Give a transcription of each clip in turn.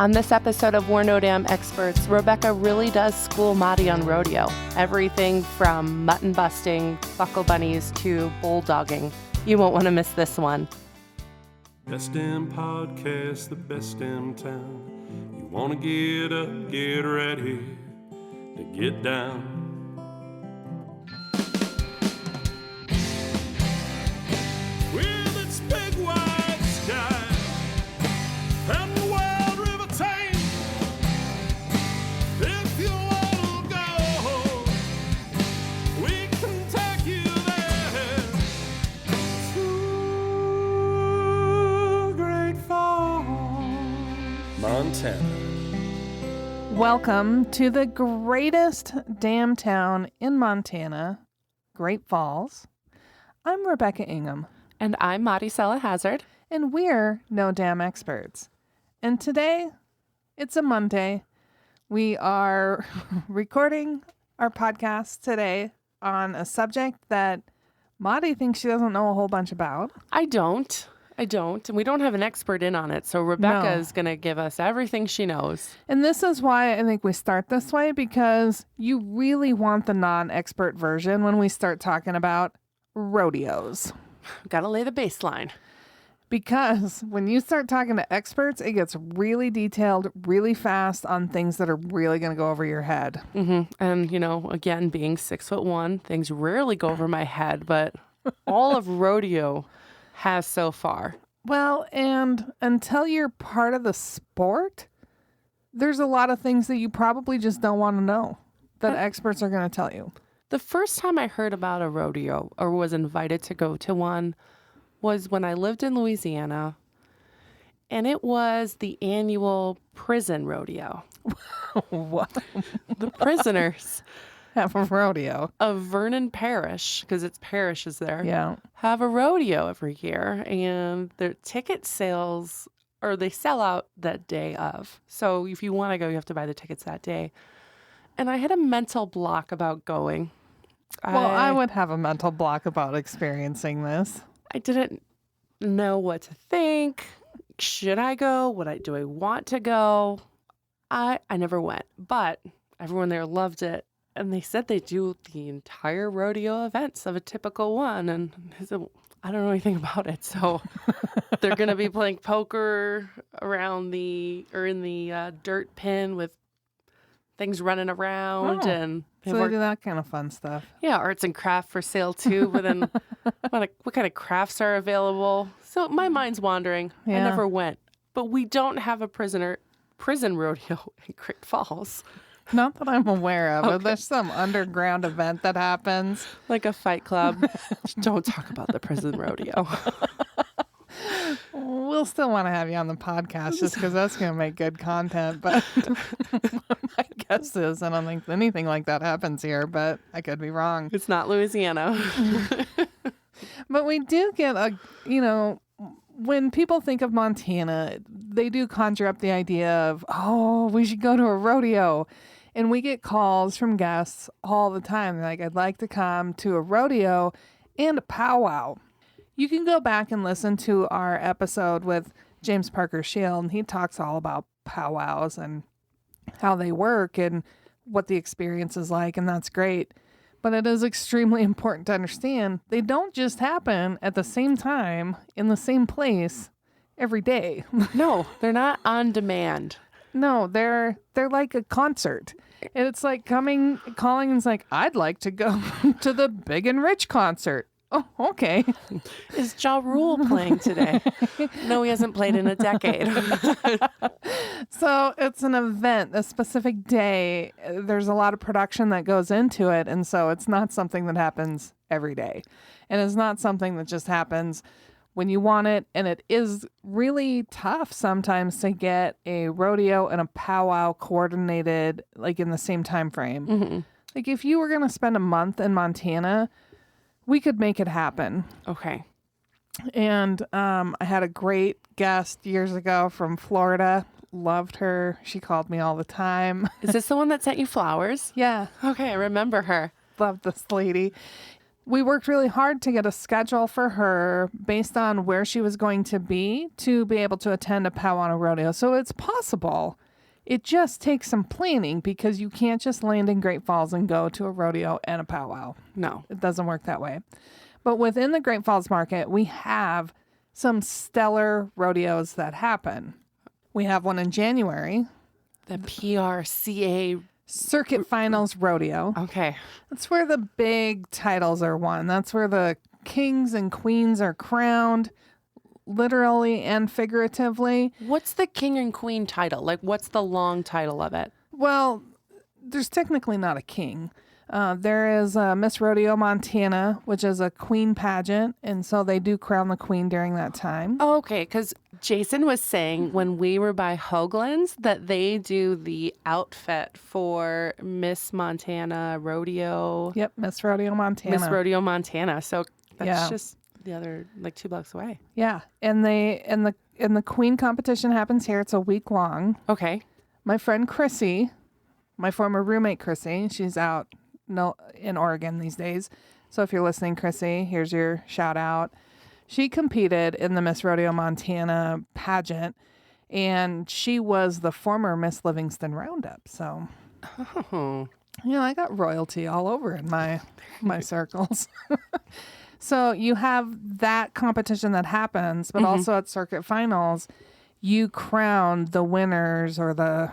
On this episode of We're No Damn Experts, Rebecca really does school Maddie on rodeo. Everything from mutton busting, buckle bunnies, to bulldogging. You won't want to miss this one. Best damn podcast, the best damn town. You want to get up, get ready to get down. With its big wide sky and the wild river Thames. If you want to go, we can take you there. To Great Falls, Montana. Welcome to the greatest damn town in Montana, Great Falls. I'm Rebecca Ingham. And I'm Maddie Hazard. And we're No Damn Experts. And today, it's a Monday. We are recording our podcast today on a subject that Maddie thinks she doesn't know a whole bunch about. I don't. And we don't have an expert in on it. So Rebecca is going to give us everything she knows. And this is why I think we start this way, because you really want the non-expert version when we start talking about rodeos. Got to lay the baseline. Because when you start talking to experts, it gets really detailed, really fast on things that are really going to go over your head. Mm-hmm. And, again, being 6'1", things rarely go over my head, but all of rodeo has so far. Well, and until you're part of the sport, there's a lot of things that you probably just don't want to know that experts are going to tell you. The first time I heard about a rodeo or was invited to go to one was when I lived in Louisiana, and it was the annual prison rodeo. What? The prisoners Have a rodeo. of Vernon Parish, because it's parishes there, Yeah. have a rodeo every year, and their ticket sales, or they sell out that day of. So if you want to go, you have to buy the tickets that day. And I had a mental block about going. Well, I would have a mental block about experiencing this. I didn't know what to think. Should I go? Do I want to go? I never went, but everyone there loved it. And they said they do the entire rodeo events of a typical one. And I said, I don't know anything about it. So they're going to be playing poker in the dirt pen with things running around. Oh. And So they do that kind of fun stuff. yeah, arts and craft for sale too. But then what kind of crafts are available? So my mind's wandering. I Yeah. never went. But we don't have a prison rodeo in Great Falls. Not that I'm aware of. Okay. There's some underground event that happens. Like a fight club. Don't talk about the prison rodeo. We'll still want to have you on the podcast just because that's going to make good content. But my guess is I don't think anything like that happens here, but I could be wrong. It's not Louisiana. But we do get when people think of Montana, they do conjure up the idea of, oh, we should go to a rodeo. And we get calls from guests all the time. They're like, I'd like to come to a rodeo and a powwow. You can go back and listen to our episode with James Parker Shield, and he talks all about powwows and how they work and what the experience is like, and that's great. But it is extremely important to understand they don't just happen at the same time in the same place every day. No, they're not on demand. No, they're like a concert. And it's like calling and it's like, I'd like to go to the Big and Rich concert. Oh, okay. Is Ja Rule playing today? No, he hasn't played in a decade. So it's an event, a specific day. There's a lot of production that goes into it. And so it's not something that happens every day. And it's not something that just happens when you want it. And it is really tough sometimes to get a rodeo and a powwow coordinated like in the same time frame. Mm-hmm. Like if you were going to spend a month in Montana, we could make it happen. Okay. And I had a great guest years ago from Florida. Loved her. She called me all the time. Is this the one that sent you flowers? Yeah. Okay, I remember her. Love this lady. we worked really hard to get a schedule for her based on where she was going to be able to attend a powwow and a rodeo. So it's possible. It just takes some planning because you can't just land in Great Falls and go to a rodeo and a powwow. No. It doesn't work that way. But within the Great Falls market, we have some stellar rodeos that happen. We have one in January. The PRCA. Circuit Finals Rodeo. Okay. That's where the big titles are won. That's where the kings and queens are crowned, literally and figuratively. What's the king and queen title? Like, what's the long title of it? Well, there's technically not a king. There is Miss Rodeo Montana, which is a queen pageant, and so they do crown the queen during that time. Oh, okay, because Jason was saying when we were by Hoagland's that they do the outfit for Miss Montana Rodeo. Yep, Miss Rodeo Montana. Miss Rodeo Montana. So that's Yeah. just the other, like 2 blocks away. Yeah, and the queen competition happens here. It's a week long. Okay. My friend Chrissy, my former roommate Chrissy, she's out in Oregon these days. So if you're listening, Chrissy, here's your shout out. She competed in the Miss Rodeo Montana pageant, and she was the former Miss Livingston Roundup. So, Oh. I got royalty all over in my circles. So you have that competition that happens, but also at circuit finals, you crown the winners or the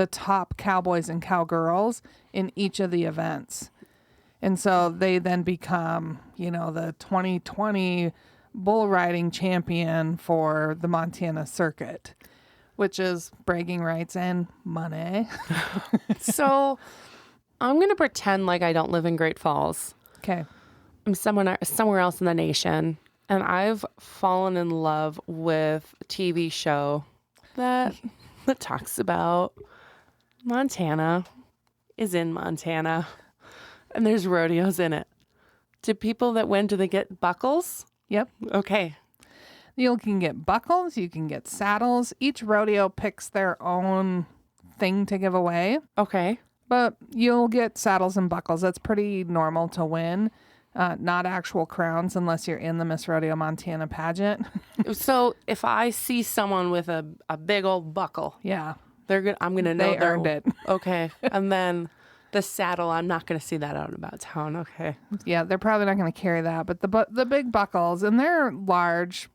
top cowboys and cowgirls in each of the events. And so they then become, the 2020 bull riding champion for the Montana circuit, which is bragging rights and money. So I'm going to pretend like I don't live in Great Falls. Okay. I'm somewhere else in the nation, and I've fallen in love with a TV show that talks about Montana is in Montana, and there's rodeos in it. Do people that win, do they get buckles? Yep. Okay. You can get buckles, you can get saddles. Each rodeo picks their own thing to give away, Okay. but you'll get saddles and buckles. That's pretty normal to win. Not actual crowns unless you're in the Miss Rodeo Montana pageant. So if I see someone with a big old buckle, Yeah. I'm gonna know They earned it. Okay. And then the saddle, I'm not gonna see that out and about town. Okay. Yeah, they're probably not going to carry that, but the big buckles, and they're large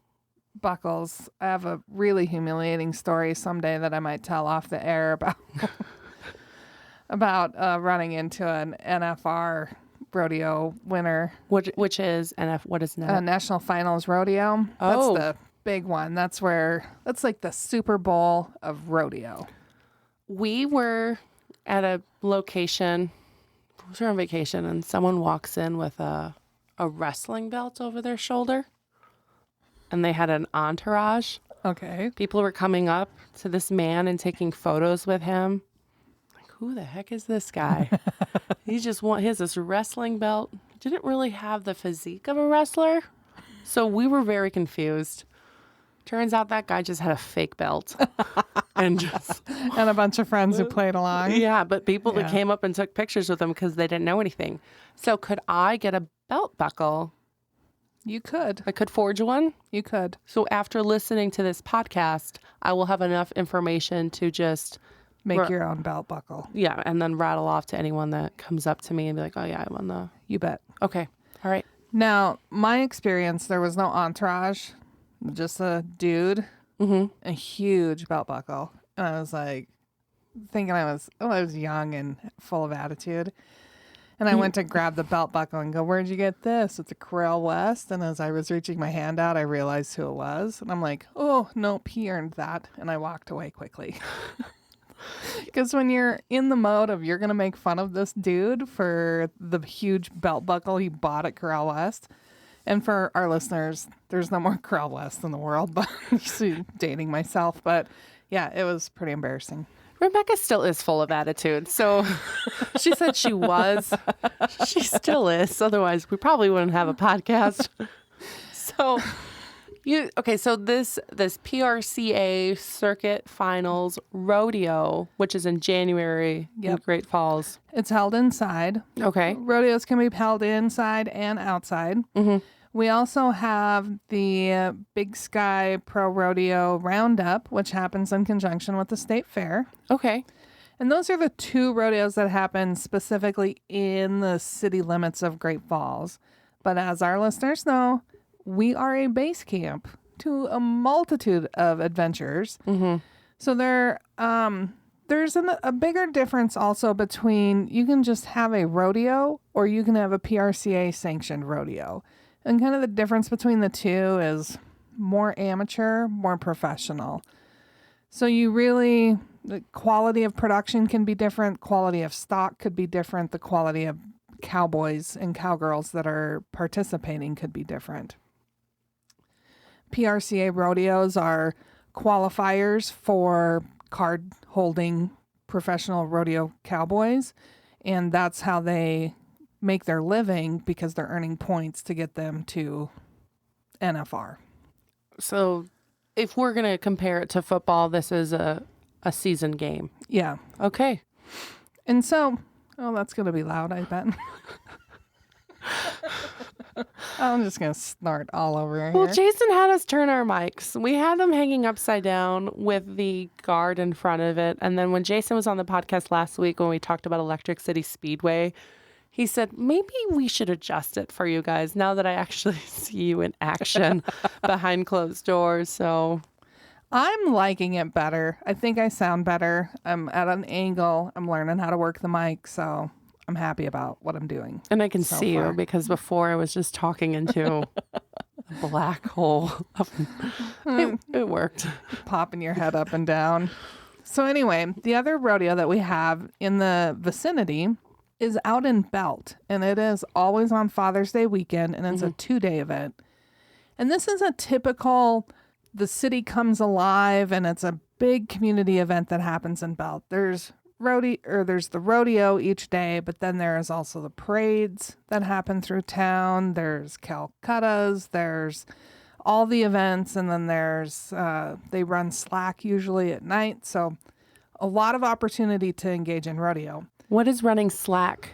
buckles. I have a really humiliating story someday that I might tell off the air about running into an Nfr Rodeo Winner. Which is what is now? National Finals Rodeo. Oh. That's the big one. That's like the Super Bowl of rodeo. We were at a location. We were on vacation, and someone walks in with a wrestling belt over their shoulder, and they had an entourage. Okay. People were coming up to this man and taking photos with him. Like, who the heck is this guy? He has this wrestling belt. Didn't really have the physique of a wrestler, so we were very confused. Turns out that guy just had a fake belt and a bunch of friends who played along. Yeah, but people that Yeah. came up and took pictures with him because they didn't know anything. So could I get a belt buckle? You could. I could forge one. You could. So after listening to this podcast, I will have enough information to just Make your own belt buckle. yeah, and then rattle off to anyone that comes up to me and be like, "Oh yeah, I won the." You bet. Okay, all right. Now, my experience, there was no entourage, just a dude, a huge belt buckle. And I was like, thinking I was young and full of attitude. And I went to grab the belt buckle and go, "Where'd you get this?" It's a Corral West. And as I was reaching my hand out, I realized who it was. And I'm like, "Oh, nope, he earned that." And I walked away quickly. Because when you're in the mode of you're going to make fun of this dude for the huge belt buckle he bought at Corral West. And for our listeners, there's no more Corral West in the world, but dating myself. But yeah, it was pretty embarrassing. Rebecca still is full of attitude. So she said she was. She still is. Otherwise, we probably wouldn't have a podcast. So So this PRCA Circuit Finals Rodeo, which is in January in Yep. Great Falls. It's held inside. Okay. Rodeos can be held inside and outside. Mm-hmm. We also have the Big Sky Pro Rodeo Roundup, which happens in conjunction with the State Fair. Okay. And those are the two rodeos that happen specifically in the city limits of Great Falls. But as our listeners know, we are a base camp to a multitude of adventures. Mm-hmm. So there's a bigger difference also between you can just have a rodeo or you can have a PRCA sanctioned rodeo. And kind of the difference between the two is more amateur, more professional. So the quality of production can be different. Quality of stock could be different. The quality of cowboys and cowgirls that are participating could be different. PRCA rodeos are qualifiers for card holding professional rodeo cowboys. And that's how they make their living because they're earning points to get them to NFR. So if we're going to compare it to football, this is a season game. Yeah. Okay. And so, that's going to be loud, I bet. I'm just going to snort all over here. Well, Jason had us turn our mics. We had them hanging upside down with the guard in front of it. And then when Jason was on the podcast last week, when we talked about Electric City Speedway, he said, maybe we should adjust it for you guys now that I actually see you in action behind closed doors. So I'm liking it better. I think I sound better. I'm at an angle. I'm learning how to work the mic. So I'm happy about what I'm doing. And I can so see far. you because before I was just talking into a black hole. It worked. Popping your head up and down. So anyway, the other rodeo that we have in the vicinity is out in Belt, and it is always on Father's Day weekend, and it's a 2-day event. And this is a typical, the city comes alive, and it's a big community event that happens in Belt. There's the rodeo each day, but then there is also the parades that happen through town. There's Calcuttas, there's all the events, and then there's they run slack usually at night. So a lot of opportunity to engage in rodeo. What is running slack?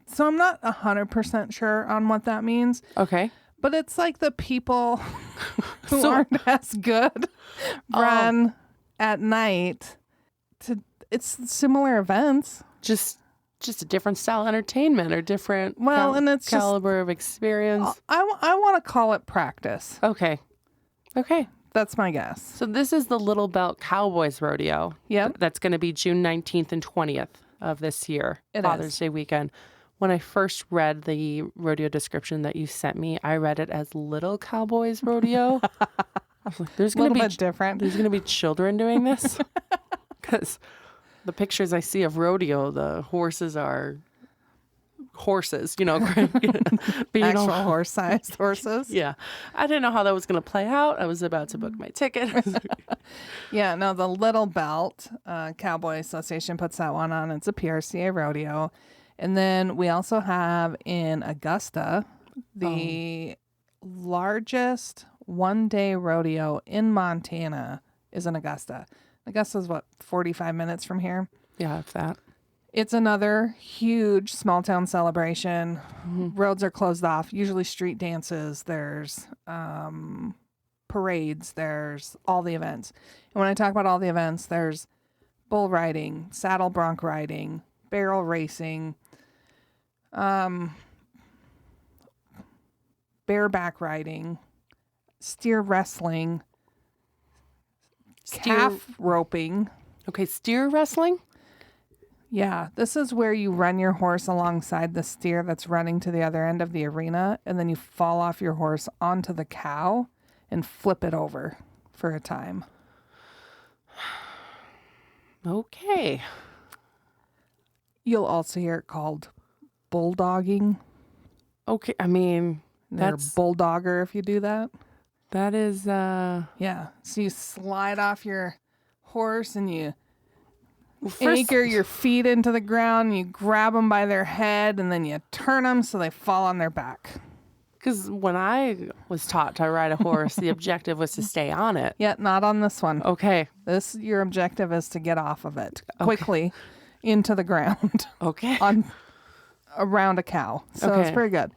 So I'm not 100% sure on what that means, Okay. but it's like the people who aren't as good run at night. It's similar events. Just a different style of entertainment or different And it's caliber of experience. I want to call it practice. Okay. That's my guess. So this is the Little Belt Cowboys Rodeo. Yep. That's going to be June 19th and 20th of this year, Father's Day weekend. When I first read the rodeo description that you sent me, I read it as Little Cowboys Rodeo. I was like, there's going to be different. There's going to be children doing this because the pictures I see of rodeo, the horses are horses, being Actual horse-sized horses. Yeah. I didn't know how that was going to play out. I was about to book my ticket. Yeah, no, the Little Belt Cowboy Association puts that one on. It's a PRCA rodeo. And then we also have in Augusta, the largest one-day rodeo in Montana is in Augusta. Augusta's 45 minutes from here? Yeah, if that. It's another huge small town celebration. Roads are closed off, usually street dances. There's parades. There's all the events. And when I talk about all the events, there's bull riding, saddle bronc riding, barrel racing, bareback riding, steer wrestling, calf roping. Okay, steer wrestling? Yeah, this is where you run your horse alongside the steer that's running to the other end of the arena, and then you fall off your horse onto the cow and flip it over for a time. Okay. You'll also hear it called bulldogging. Okay, I mean, They're that's bulldogger if you do that. that is Yeah, so you slide off your horse and you first- anchor your feet into the ground. You grab them by their head and then you turn them so they fall on their back. Because when I was taught to ride a horse, the objective was to stay on it. Yet not on this one. Okay. Your objective is to get off of it quickly into the ground Okay. around a cow. So it's Okay. pretty good.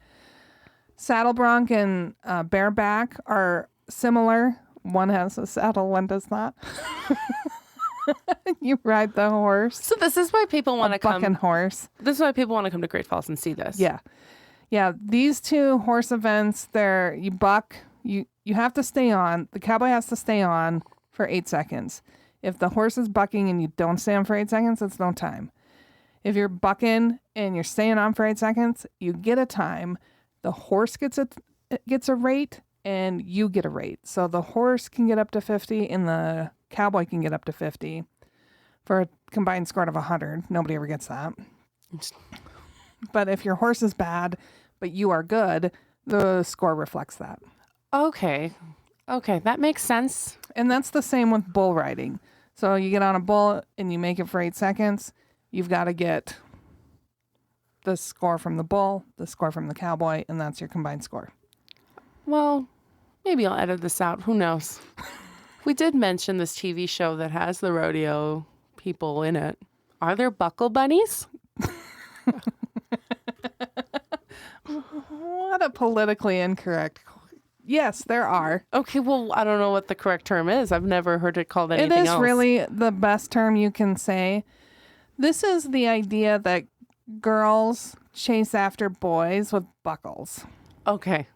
Saddle bronc and bareback are similar. One has a saddle, one does not. You ride the horse. So this is why people want to Bucking come. horse. This is why people want to come to Great Falls and see this. Yeah. Yeah. These two horse events, you buck, you have to stay on. The cowboy has to stay on for 8 seconds. If the horse is bucking and you don't stay on for 8 seconds, it's no time. If you're bucking and you're staying on for 8 seconds, you get a time. The horse gets a rate and you get a rate. So the horse can get up to 50 and the cowboy can get up to 50 for a combined score of 100. Nobody ever gets that. But if your horse is bad, but you are good, the score reflects that. Okay. Okay. That makes sense. And that's the same with bull riding. So you get on a bull and you make it for 8 seconds. You've got to get the score from the bull, the score from the cowboy, and that's your combined score. Well, maybe I'll edit this out. Who knows? We did mention this TV show that has the rodeo people in it. Are there buckle bunnies? What a politically incorrect. Yes, there are. Okay, well, I don't know what the correct term is. I've never heard it called anything else. It is really the best term you can say. This is the idea that girls chase after boys with buckles. Okay.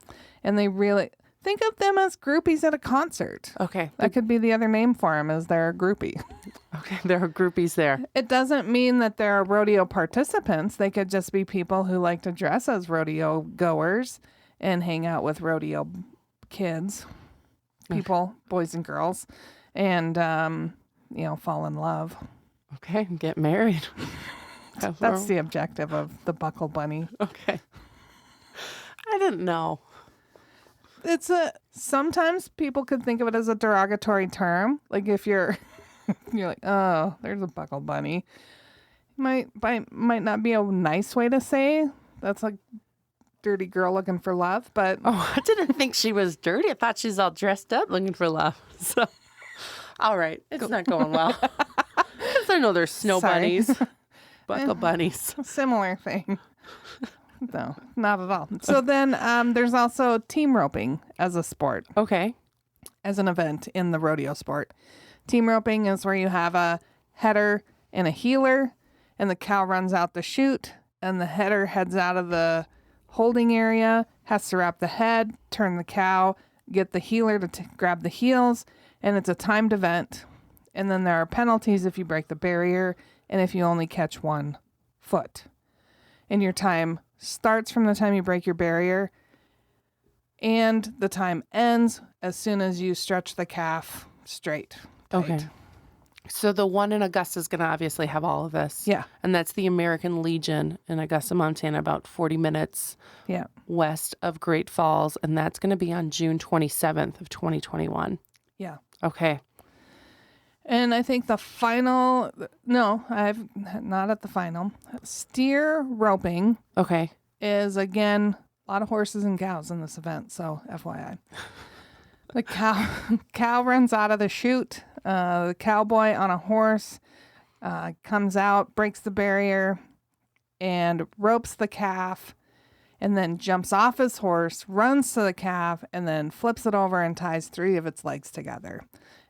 And they really think of them as groupies at a concert. Okay. That could be the other name for them, is they're a groupie. Okay. There are groupies there. It doesn't mean that they're rodeo participants. They could just be people who like to dress as rodeo goers and hang out with rodeo kids, people, boys and girls, and, fall in love. Okay. Get married. That's the objective of the buckle bunny. Okay. I didn't know. Sometimes people could think of it as a derogatory term. Like if you're like, oh, there's a buckle bunny. Might not be a nice way to say that's like dirty girl looking for love, but Oh, I didn't think she was dirty. I thought she's all dressed up looking for love. So, all right. It's not going well. 'Cause I know there's snow Sorry. bunnies, buckle bunnies. similar thing. No, not at all. So then there's also team roping as a sport, Okay. as an event in the rodeo sport. Team roping is where you have a header and a heeler, and the cow runs out the chute, and the header heads out of the holding area, has to wrap the head, turn the cow, get the heeler to grab the heels, and it's a timed event. And then there are penalties if you break the barrier and if you only catch one foot. And your time starts from the time you break your barrier, and the time ends as soon as you stretch the calf straight. Tight. Okay. So the one in Augusta is going to obviously have all of this. Yeah. And that's the American Legion in Augusta, Montana, about 40 minutes Yeah. west of Great Falls. And that's going to be on June 27th of 2021. Yeah. Okay. And I think I've not at the final. Steer roping Okay. is, again, a lot of horses and cows in this event, so FYI. The cow runs out of the chute. The cowboy on a horse comes out, breaks the barrier, and ropes the calf, and then jumps off his horse, runs to the calf, and then flips it over and ties 3 of its legs together.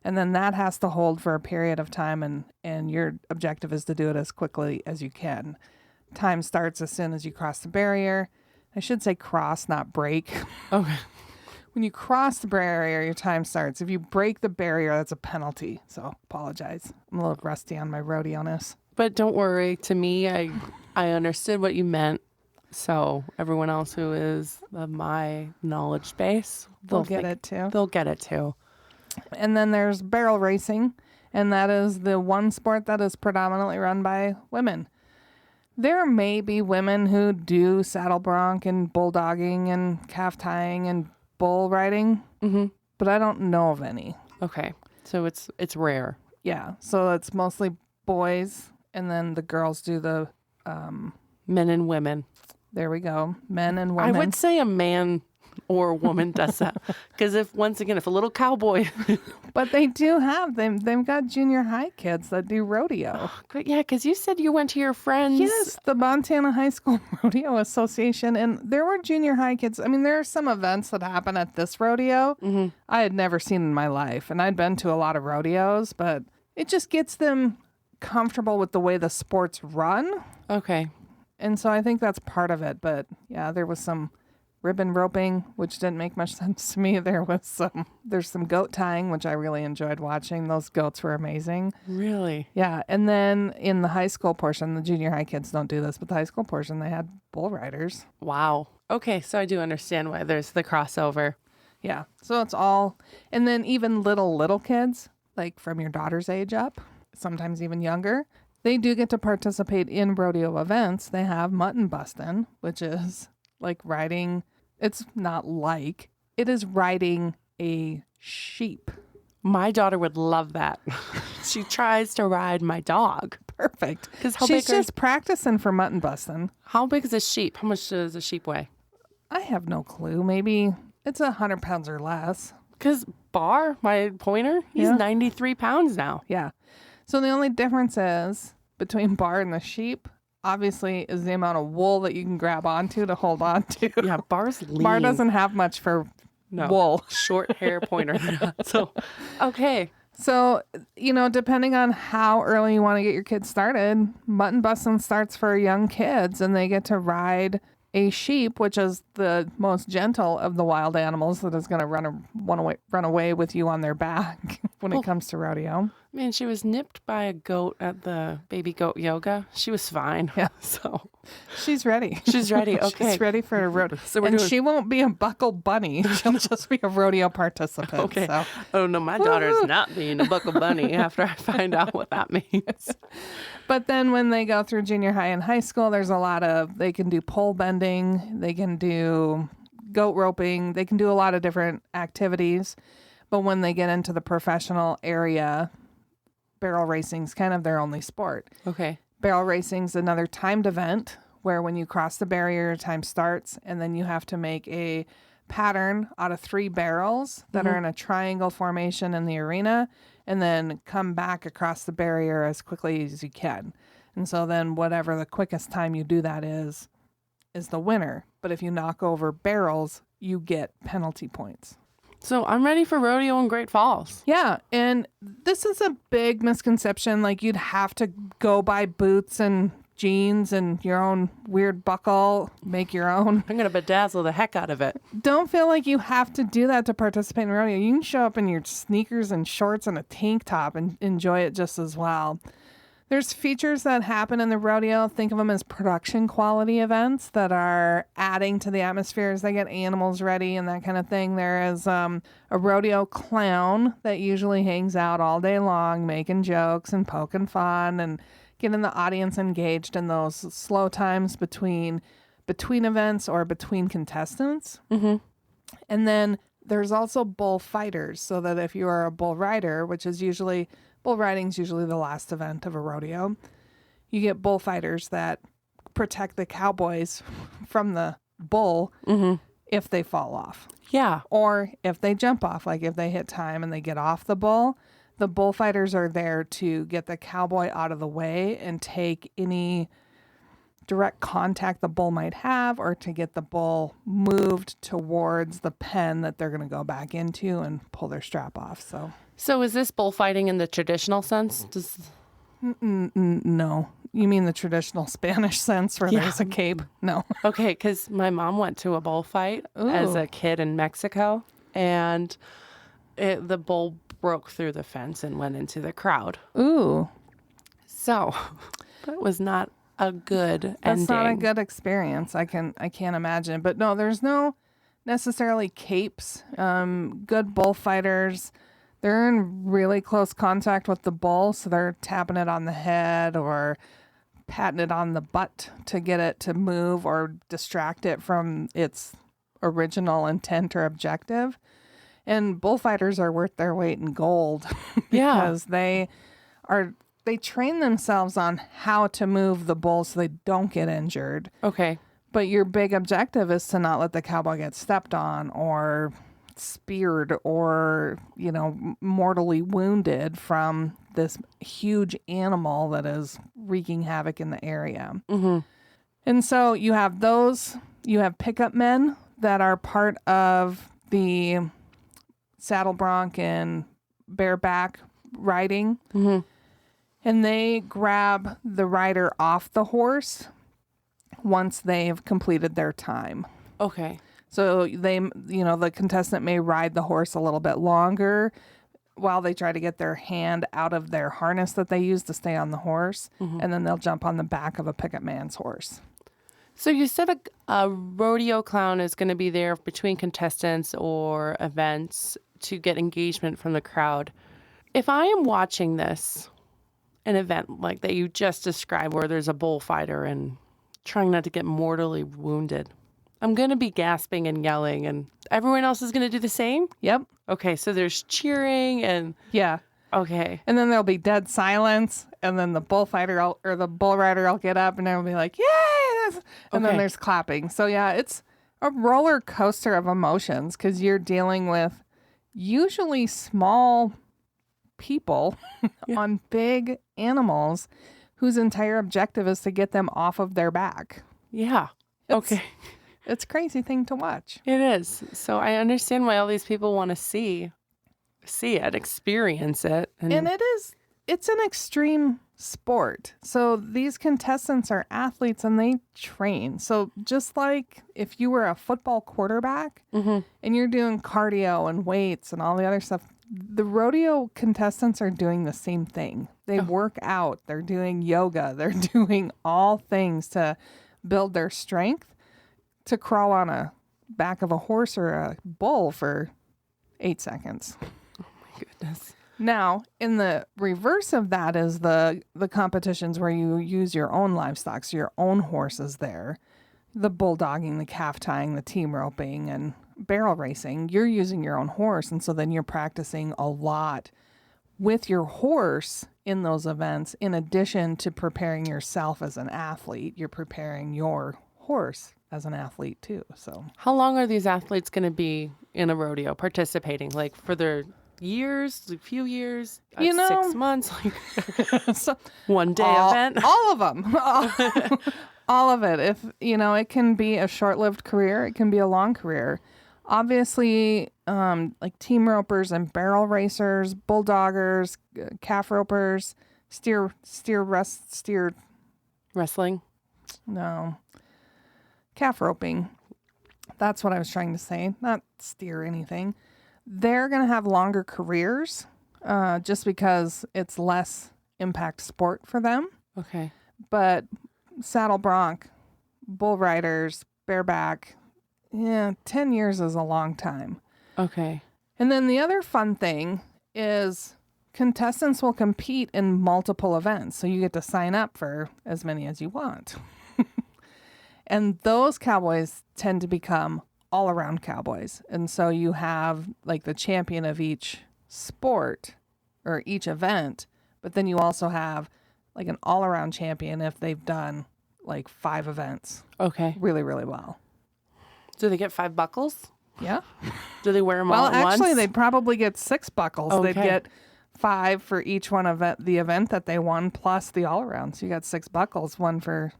And then that has to hold for a period of time, and your objective is to do it as quickly as you can. Time starts as soon as you cross the barrier. I should say cross, not break. Okay. When you cross the barrier, your time starts. If you break the barrier, that's a penalty. So apologize. I'm a little rusty on my rodeo-ness. But don't worry. To me, I understood what you meant. So everyone else who is of my knowledge base, They'll get it too. They'll get it too. And then there's barrel racing, and that is the one sport that is predominantly run by women. There may be women who do saddle bronc and bulldogging and calf tying and bull riding, but I don't know of any. Okay. So it's rare. Yeah, so it's mostly boys, and then the girls do the Men and women. there we go, men and women. I would say a man or a woman does that. Because if a little cowboy, But they do have them. They've got junior high kids that do rodeo. Great, yeah, because you said you went to your friends. Yes, the Montana High School Rodeo Association, and there were junior high kids. I mean, there are some events that happen at this rodeo I had never seen in my life, and I'd been to a lot of rodeos, but it just gets them comfortable with the way the sports run, Okay. and so I think that's part of it. But yeah, there was some ribbon roping, which didn't make much sense to me. There's some goat tying, which I really enjoyed watching. Those goats were amazing. Really? Yeah, and then in the high school portion, the junior high kids don't do this, but the high school portion, they had bull riders. Wow. Okay, so I do understand why there's the crossover. Yeah, so it's all, and then even little kids, like from your daughter's age up, sometimes even younger, they do get to participate in rodeo events. They have mutton busting, which is like riding, it is riding a sheep. My daughter would love that. She tries to ride my dog. Perfect. Because She's just practicing for mutton busting. how big is a sheep? How much does a sheep weigh? I have no clue. Maybe it's 100 pounds or less. Because Bar, my pointer, he's 93 pounds now. Yeah. So the only difference is between Bar and the sheep, obviously, is the amount of wool that you can grab onto to hold on to. Yeah, Bar's lean. Bar doesn't have much for wool. Short hair pointer. So, okay. So, depending on how early you want to get your kids started, mutton busting starts for young kids, and they get to ride a sheep, which is the most gentle of the wild animals that is going to run away with you on their back when it comes to rodeo. Man, she was nipped by a goat at the baby goat yoga. She was fine. Yeah. So She's ready. she's ready. Okay. She's ready for a rodeo. So and she won't be a buckle bunny. She'll just be a rodeo participant. Okay. So. Oh, no, my daughter's not being a buckle bunny after I find out what that means. But then when they go through junior high and high school, there's they can do pole bending, they can do goat roping, they can do a lot of different activities. But when they get into the professional area, barrel racing's kind of their only sport. Okay. Barrel racing's another timed event where when you cross the barrier, time starts, and then you have to make a pattern out of 3 barrels that are in a triangle formation in the arena, and then come back across the barrier as quickly as you can. And so then whatever the quickest time you do that is the winner. But if you knock over barrels, you get penalty points. So I'm ready for rodeo in Great Falls. Yeah, and this is a big misconception. Like, you'd have to go buy boots and jeans and your own weird buckle, make your own. I'm going to bedazzle the heck out of it. Don't feel like you have to do that to participate in rodeo. You can show up in your sneakers and shorts and a tank top and enjoy it just as well. There's features that happen in the rodeo. Think of them as production quality events that are adding to the atmosphere as they get animals ready and that kind of thing. There is a rodeo clown that usually hangs out all day long, making jokes and poking fun and getting the audience engaged in those slow times between events or between contestants. Mm-hmm. And then there's also bull fighters, so that if you are a bull rider, which is usually... bull riding is usually the last event of a rodeo. You get bullfighters that protect the cowboys from the bull if they fall off. Yeah. Or if they jump off, like if they hit time and they get off the bullfighters are there to get the cowboy out of the way and take any direct contact the bull might have, or to get the bull moved towards the pen that they're going to go back into and pull their strap off. So is this bullfighting in the traditional sense? no. You mean the traditional Spanish sense where there's a cape? No. Okay, because my mom went to a bullfight as a kid in Mexico, and the bull broke through the fence and went into the crowd. Ooh. So that was not a good ending. That's not a good experience. I can't imagine. But no, there's no necessarily capes. Good bullfighters, they're in really close contact with the bull, so they're tapping it on the head or patting it on the butt to get it to move or distract it from its original intent or objective. And bullfighters are worth their weight in gold because they train themselves on how to move the bull so they don't get injured. Okay. But your big objective is to not let the cowboy get stepped on or speared or, mortally wounded from this huge animal that is wreaking havoc in the area. Mm-hmm. And so you have pickup men that are part of the saddle bronc and bareback riding. Mm-hmm. And they grab the rider off the horse once they've completed their time. Okay. So the contestant may ride the horse a little bit longer while they try to get their hand out of their harness that they use to stay on the horse. Mm-hmm. And then they'll jump on the back of a pickup man's horse. So you said a rodeo clown is going to be there between contestants or events to get engagement from the crowd. If I am watching an event like that you just described where there's a bullfighter and trying not to get mortally wounded, I'm going to be gasping and yelling, and everyone else is going to do the same? Yep. Okay, so there's cheering and... Yeah. Okay. And then there'll be dead silence, and then the bullfighter or the bull rider will get up and they'll be like, yay! And then there's clapping. So yeah, it's a roller coaster of emotions because you're dealing with usually small people on big animals whose entire objective is to get them off of their back. Yeah. Okay. It's a crazy thing to watch. It is. So I understand why all these people want to see it, experience it. And it's an extreme sport. So these contestants are athletes and they train. So just like if you were a football quarterback mm-hmm. and you're doing cardio and weights and all the other stuff, the rodeo contestants are doing the same thing. They work out, they're doing yoga, they're doing all things to build their strength to crawl on a back of a horse or a bull for 8 seconds. Oh my goodness. Now, in the reverse of that is the competitions where you use your own livestock, so your own horses there. The bulldogging, the calf tying, the team roping, and barrel racing, you're using your own horse. And so then you're practicing a lot with your horse in those events. In addition to preparing yourself as an athlete, you're preparing your horse as an athlete too. So how long are these athletes going to be in a rodeo participating? Like for their years, a few years, 6 months, like so, one day event? All of them. All of it. If, it can be a short-lived career. It can be a long career. Obviously, like team ropers and barrel racers, bulldoggers, calf ropers, steer wrestling. No. Calf roping. That's what I was trying to say. Not steer anything. They're going to have longer careers just because it's less impact sport for them. Okay. But saddle bronc, bull riders, bareback, 10 years is a long time. Okay. And then the other fun thing is contestants will compete in multiple events. So you get to sign up for as many as you want. And those cowboys tend to become all-around cowboys. And so you have like the champion of each sport or each event, but then you also have like an all-around champion if they've done like 5 events. Okay. Really, really well. Do they get 5 buckles? Yeah. Do they wear them all at once? Well, actually, they'd probably get 6 buckles. Okay. They'd get 5 for each one of the event that they won, plus the all-around. So you got 6 buckles, one for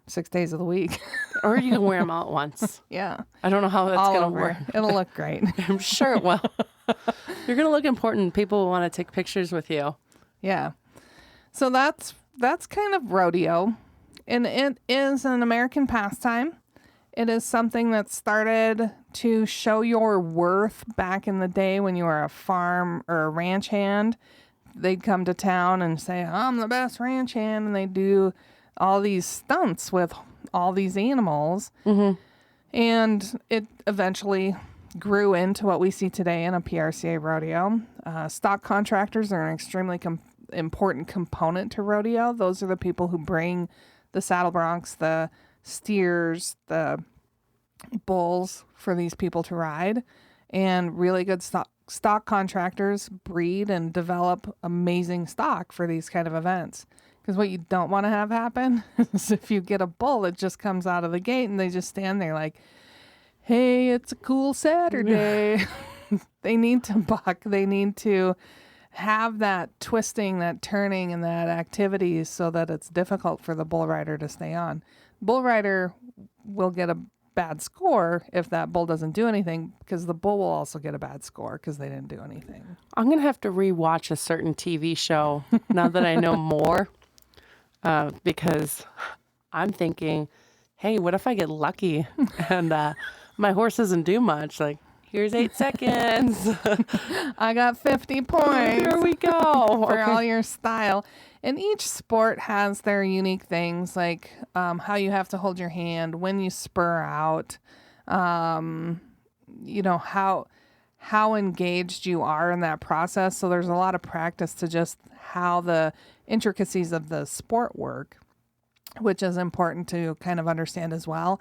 6 days of the week. Or you can wear them all at once. Yeah. I don't know how that's going to work. It'll look great. I'm sure it will. You're going to look important. People will want to take pictures with you. Yeah. So that's kind of rodeo. And it is an American pastime. It is something that started to show your worth back in the day when you were a farm or a ranch hand. They'd come to town and say, I'm the best ranch hand. And they do all these stunts with all these animals. Mm-hmm. And it eventually grew into what we see today in a PRCA rodeo. Stock contractors are an extremely important component to rodeo. Those are the people who bring the saddle broncs, the steers, the bulls for these people to ride. And really good stock contractors breed and develop amazing stock for these kind of events. Because what you don't want to have happen is if you get a bull that just comes out of the gate and they just stand there like, hey, it's a cool Saturday. They need to buck. They need to have that twisting, that turning, and that activity so that it's difficult for the bull rider to stay on. Bull rider will get a bad score if that bull doesn't do anything, because the bull will also get a bad score because they didn't do anything. I'm going to have to rewatch a certain TV show now that I know more, because I'm thinking, hey, what if I get lucky and my horse doesn't do much? Like, here's 8 seconds. I got 50 points. Here we go. For all your style. And each sport has their unique things, like how you have to hold your hand, when you spur out, you know, how engaged you are in that process. So there's a lot of practice to just how the intricacies of the sport work, which is important to kind of understand as well.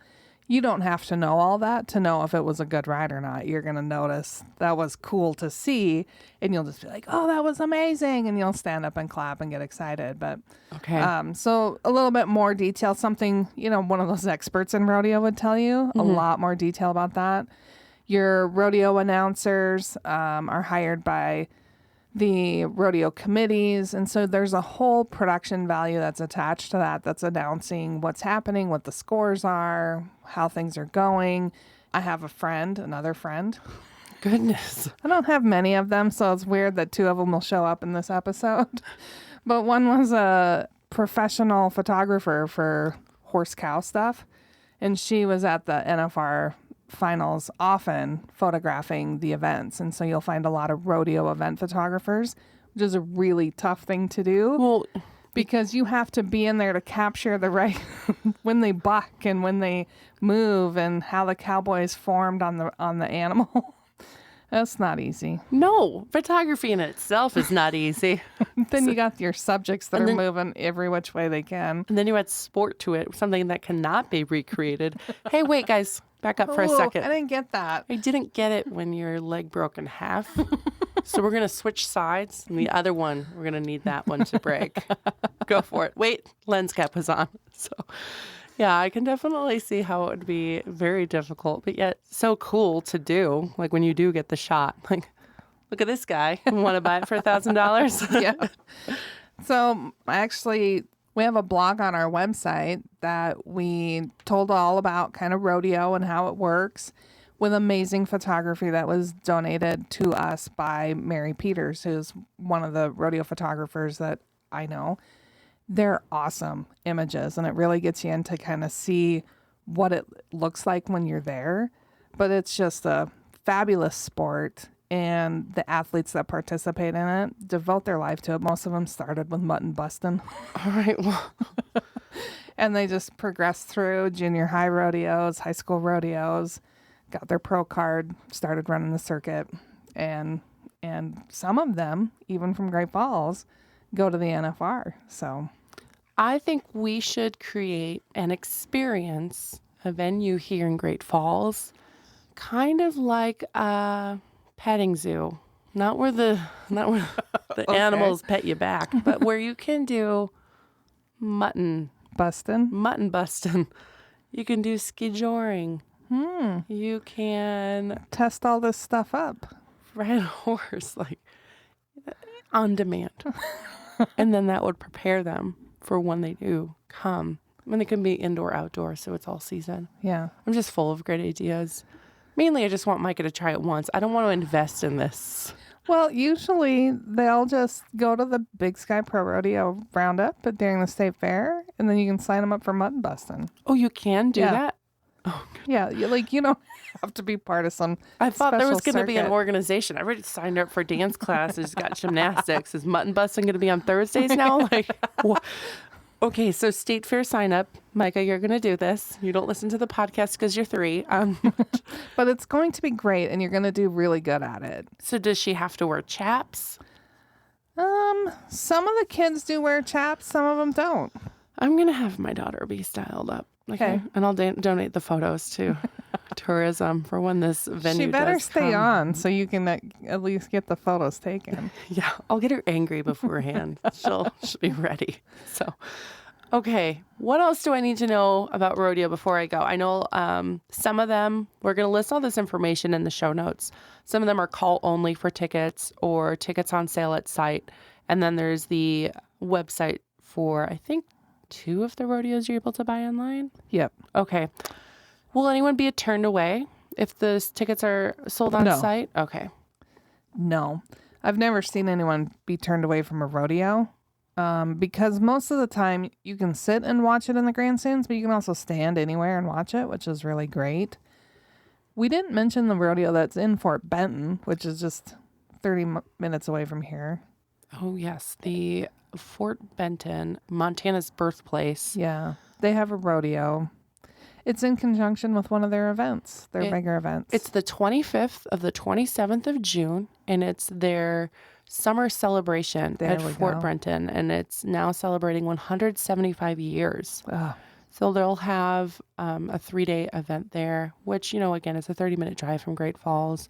You don't have to know all that to know if it was a good ride or not. You're going to notice that was cool to see, and you'll just be like, oh, that was amazing. And you'll stand up and clap and get excited. But okay. So a little bit more detail, something, you know, one of those experts in rodeo would tell you, a lot more detail about that. Your rodeo announcers are hired by the rodeo committees. And so there's a whole production value that's attached to that, that's announcing what's happening, what the scores are, how things are going. I have another friend. Goodness. I don't have many of them, so it's weird that 2 of them will show up in this episode. But one was a professional photographer for horse cow stuff, and she was at the Nfr finals often photographing the events. And so you'll find a lot of rodeo event photographers, which is a really tough thing to do. Well, because you have to be in there to capture the right when they buck and when they move and how the cowboys formed on the animal. That's not easy. no, photography in itself is not easy. Then you got your subjects that are moving every which way they can. And then you add sport to it, something that cannot be recreated. Hey, wait, guys, back up for a second. I didn't get that. I didn't get it when your leg broke in half. So we're going to switch sides. And the other one, we're going to need that one to break. Go for it. Wait, lens cap was on. So, yeah, I can definitely see how it would be very difficult, but yet so cool to do. Like when you do get the shot, like, look at this guy. Want to buy it for $1,000? Yeah. So actually, we have a blog on our website that we told all about kind of rodeo and how it works, with amazing photography that was donated to us by Mary Peters, who's one of the rodeo photographers that I know. They're awesome images, and it really gets you in to kind of see what it looks like when you're there. But it's just a fabulous sport, and the athletes that participate in it devote their life to it. Most of them started with mutton busting. All right. Well, And they just progressed through junior high rodeos, high school rodeos, got their pro card, started running the circuit. And some of them, even from Great Falls, go to the NFR. So I think we should create an experience, a venue here in Great Falls, kind of like a petting zoo. Not where the Okay. animals pet you back, but where you can do mutton busting. You can do ski joring. You can Test all this stuff up. ride a horse like on demand. And then that would prepare them for when they do come. I mean, it can be indoor, outdoor, so it's all season. Yeah. I'm just full of great ideas. Mainly, I just want Micah to try it once. I don't want to invest in this. Well, usually they'll just go to the Big Sky Pro Rodeo Roundup during the state fair, and then you can sign them up for mutton busting. Oh, you can do Yeah. that? Yeah, you don't have to be part of some. I thought there was special going to be an circuit. organization. I already signed up for dance classes, got gymnastics. Is mutton busting going to be on Thursdays now? Like, what? Okay, so state fair sign up. Micah, you're going to do this. You don't listen to the podcast because you're 3. But it's going to be great, and you're going to do really good at it. So does she have to wear chaps? Some of the kids do wear chaps, some of them don't. I'm going to have my daughter be styled up. Okay. And I'll donate the photos to tourism for when this venue She better does stay come. on so you can at least get the photos taken. Yeah, I'll get her angry beforehand. she'll be ready. So, okay, what else do I need to know about rodeo before I go? I know some of them, we're going to list all this information in the show notes. Some of them are call only for tickets or tickets on sale at site. And then there's the website for, I think, 2 of the rodeos you're able to buy online. Yep. Okay. Will anyone be turned away if the tickets are sold on No. site? Okay. No. I've never seen anyone be turned away from a rodeo because most of the time you can sit and watch it in the grandstands, but you can also stand anywhere and watch it, which is really great. We didn't mention the rodeo that's in Fort Benton, which is just 30 minutes away from here. Oh, yes. The Fort Benton, Montana's birthplace. Yeah. They have a rodeo. It's in conjunction with one of their events, their bigger events. It's the 25th of the 27th of June, and it's their summer celebration at Fort Benton, and it's now celebrating 175 years. Oh. So they'll have a 3-day event there, which, again, it's a 30-minute drive from Great Falls.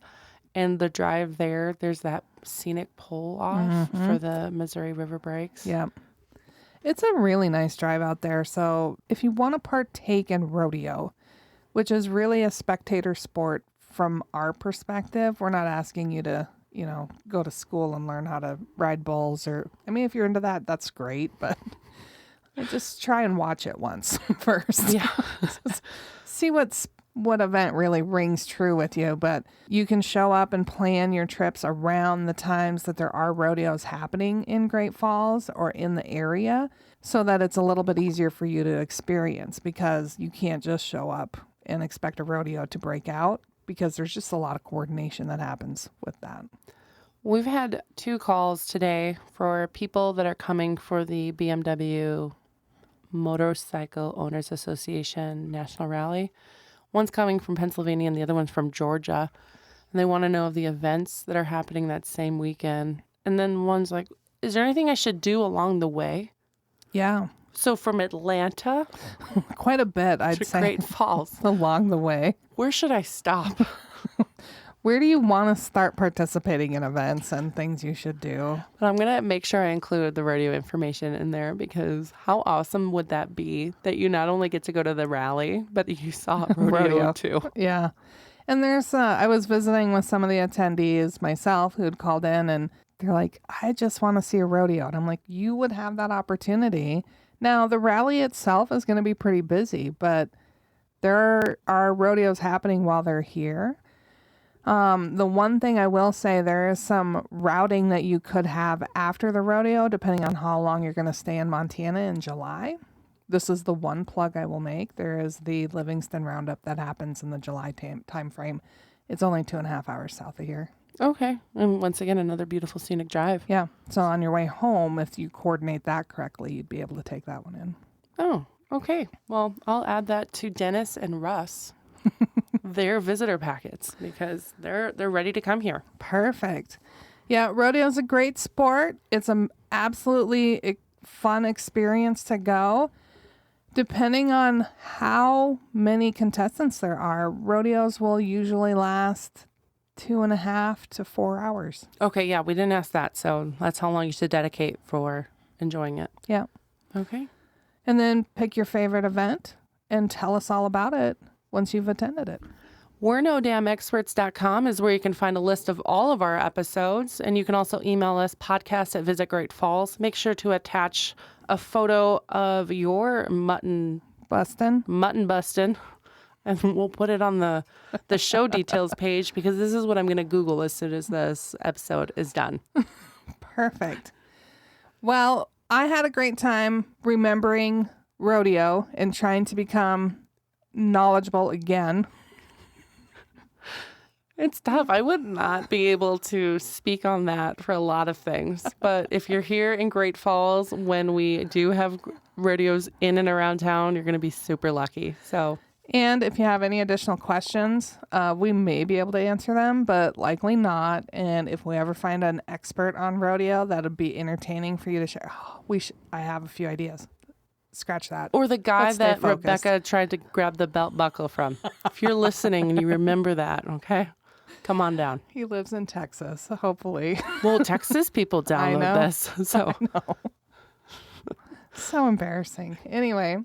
And the drive there, there's that scenic pull off for the Missouri River breaks. Yeah. It's a really nice drive out there. So if you want to partake in rodeo, which is really a spectator sport from our perspective, we're not asking you to, go to school and learn how to ride bulls if you're into that, that's great. But just try and watch it once first. Yeah. See what event really rings true with you, but you can show up and plan your trips around the times that there are rodeos happening in Great Falls or in the area so that it's a little bit easier for you to experience, because you can't just show up and expect a rodeo to break out, because there's just a lot of coordination that happens with that. We've had 2 calls today for people that are coming for the BMW Motorcycle Owners Association National Rally. One's coming from Pennsylvania and the other one's from Georgia. And they want to know of the events that are happening that same weekend. And then one's like, is there anything I should do along the way? Yeah. So from Atlanta Quite a bit, I'd to say, Great Falls, along the way. where should I stop? Where do you want to start participating in events and things you should do? But I'm going to make sure I include the rodeo information in there, because how awesome would that be that you not only get to go to the rally, but you saw rodeo too. Yeah. And there's, I was visiting with some of the attendees myself who had called in, and they're like, I just want to see a rodeo. And I'm like, you would have that opportunity. Now, the rally itself is going to be pretty busy, but there are rodeos happening while they're here. The one thing I will say, there is some routing that you could have after the rodeo, depending on how long you're going to stay in Montana in July. This is the one plug I will make. There is the Livingston Roundup that happens in the July time frame. It's only 2.5 hours south of here. Okay. And once again, another beautiful scenic drive. Yeah. So on your way home, if you coordinate that correctly, you'd be able to take that one in. Oh, okay. Well, I'll add that to Dennis and Russ, their visitor packets, because they're ready to come here. Perfect. Yeah, rodeo's a great sport. It's an absolutely fun experience to go. Depending on how many contestants there are, rodeos will usually last 2.5 to 4 hours. Okay, yeah, we didn't ask that, so that's how long you should dedicate for enjoying it. Yeah. Okay. And then pick your favorite event and tell us all about it once you've attended it. We're NoDamnExperts.com is where you can find a list of all of our episodes. And you can also email us, podcast@visitgreatfalls. Make sure to attach a photo of your mutton bustin', and we'll put it on the show details page, because this is what I'm going to Google as soon as this episode is done. Perfect. Well, I had a great time remembering rodeo and trying to become knowledgeable again. It's tough. I would not be able to speak on that for a lot of things. But if you're here in Great Falls, when we do have rodeos in and around town, you're going to be super lucky. So, and if you have any additional questions, we may be able to answer them, but likely not. And if we ever find an expert on rodeo, that'd be entertaining for you to share. I have a few ideas. scratch that. Or the guy Let's stay that focused. Rebecca tried to grab the belt buckle from. If you're listening and you remember that, okay? Come on down. He lives in Texas, hopefully. Well, Texas people download know. this. So So embarrassing. Anyway,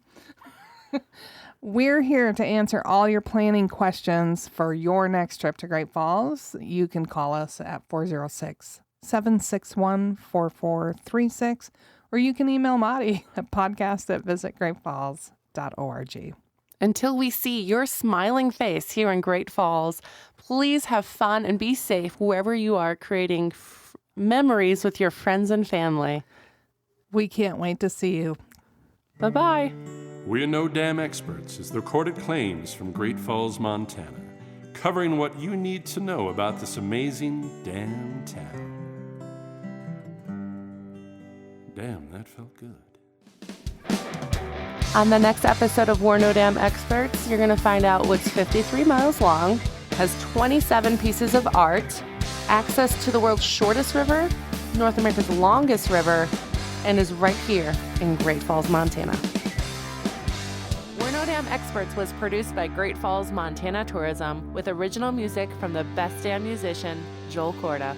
we're here to answer all your planning questions for your next trip to Great Falls. You can call us at 406-761-4436, or you can email Maddie at podcast@visitgreatfalls.org. until we see your smiling face here in Great Falls, please have fun and be safe wherever you are creating memories with your friends and family. We can't wait to see you. Bye-bye. We're No Dam Experts is the recorded claims from Great Falls, Montana, covering what you need to know about this amazing damn town. Damn, that felt good. On the next episode of We're No Dam Experts, you're going to find out what's 53 miles long, has 27 pieces of art, access to the world's shortest river, North America's longest river, and is right here in Great Falls, Montana. We're No Dam Experts was produced by Great Falls, Montana Tourism with original music from the best damn musician, Joel Corda.